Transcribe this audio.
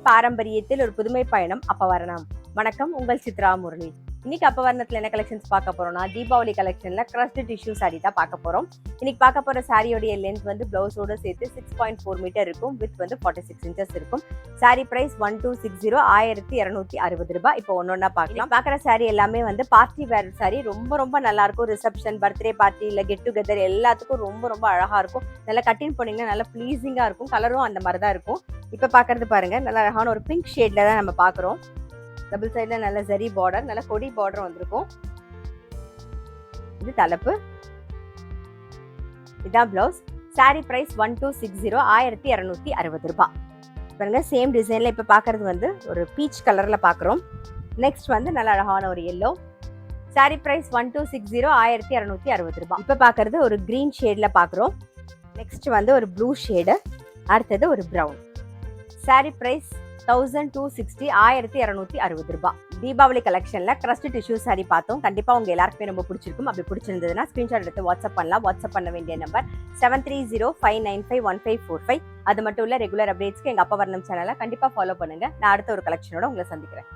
பாரம்பரியத்தில் ஒரு புதுமை பயணம் அப்பவரணம். வணக்கம், உங்கள் சித்ரா முரளி. இன்னைக்கு அப்பவரணத்துல என்ன கலெக்ஷன்ஸ் பார்க்க போறோம்னா, தீபாவளி கலெக்ஷன்ல கிரஸ்ட் டிஷ்யூ சாரி தான் பார்க்க போறோம். இன்னைக்கு பார்க்க போற சாரியோடைய லென்த் வந்து பிளவுஸோட சேர்த்து 6.4 மீட்டர் இருக்கும். வித் வந்து 46 இன்ச்சஸ் இருக்கும். சாரி பிரைஸ் 1260, 1260 ரூபாய். இப்போ ஒன்னொன்னா பார்க்கலாம். பார்க்குற சாரி எல்லாமே வந்து பார்ட்டி வேர் சாரி. ரொம்ப ரொம்ப நல்லா இருக்கும். ரிசப்ஷன், பர்த்டே பார்ட்டி, இல்ல கெட் டுகெதர் எல்லாத்துக்கும் ரொம்ப ரொம்ப அழகா இருக்கும். நல்லா கட்டின் போனீங்கன்னா நல்லா ப்ளீசிங்கா இருக்கும். கலரும் அந்த மாதிரி தான் இருக்கும். இப்ப பாக்குறது பாருங்க, நல்ல அழகான ஒரு பிங்க் ஷேட்ல தான் நம்ம பாக்குறோம். டபுள் சைடுல நல்ல ஜரி பார்டர், நல்ல கொடி பார்டர் வந்திருக்கும். இது தலைப்பு, இதான் பிளவுஸ். சாரி பிரைஸ் 1260, 1260 ரூபாய். பாருங்க, சேம் டிசைன்ல இப்ப பாக்குறது வந்து ஒரு பீச் கலர்ல பாக்குறோம். நெக்ஸ்ட் வந்து நல்ல அழகான ஒரு எல்லோ. சாரி பிரைஸ் 1260, 1260 ரூபாய். இப்ப பாக்குறது ஒரு கிரீன் ஷேட்ல பாக்குறோம். நெக்ஸ்ட் வந்து ஒரு ப்ளூ ஷேடு, அடுத்தது ஒரு பிரவுன். சாரி பிரைஸ் 1260, 1260 ரூபாய். தீபாவளி கலெக்ஷன்ல கிரஸ்ட் டிஷ்யூ சாரி பார்த்தோம். கண்டிப்பா உங்க எல்லாருக்குமே ரொம்ப பிடிச்சிருக்கும். அப்படி பிடிச்சிருந்ததுன்னா ஸ்கிரீன்ஷாட் எடுத்து வாட்ஸ்அப் பண்ணலாம். வாட்ஸ்அப் பண்ண வேண்டிய நம்பர் 7305951545. அது மட்டும் இல்ல, ரெகுலர் அப்டேட்ஸ்க்கு எங்க அப்பவரணம் சேனலை கண்டிப்பா ஃபாலோ பண்ணுங்க. நான் அடுத்த ஒரு கலெக்ஷனோட உங்களை சந்திக்கிறேன்.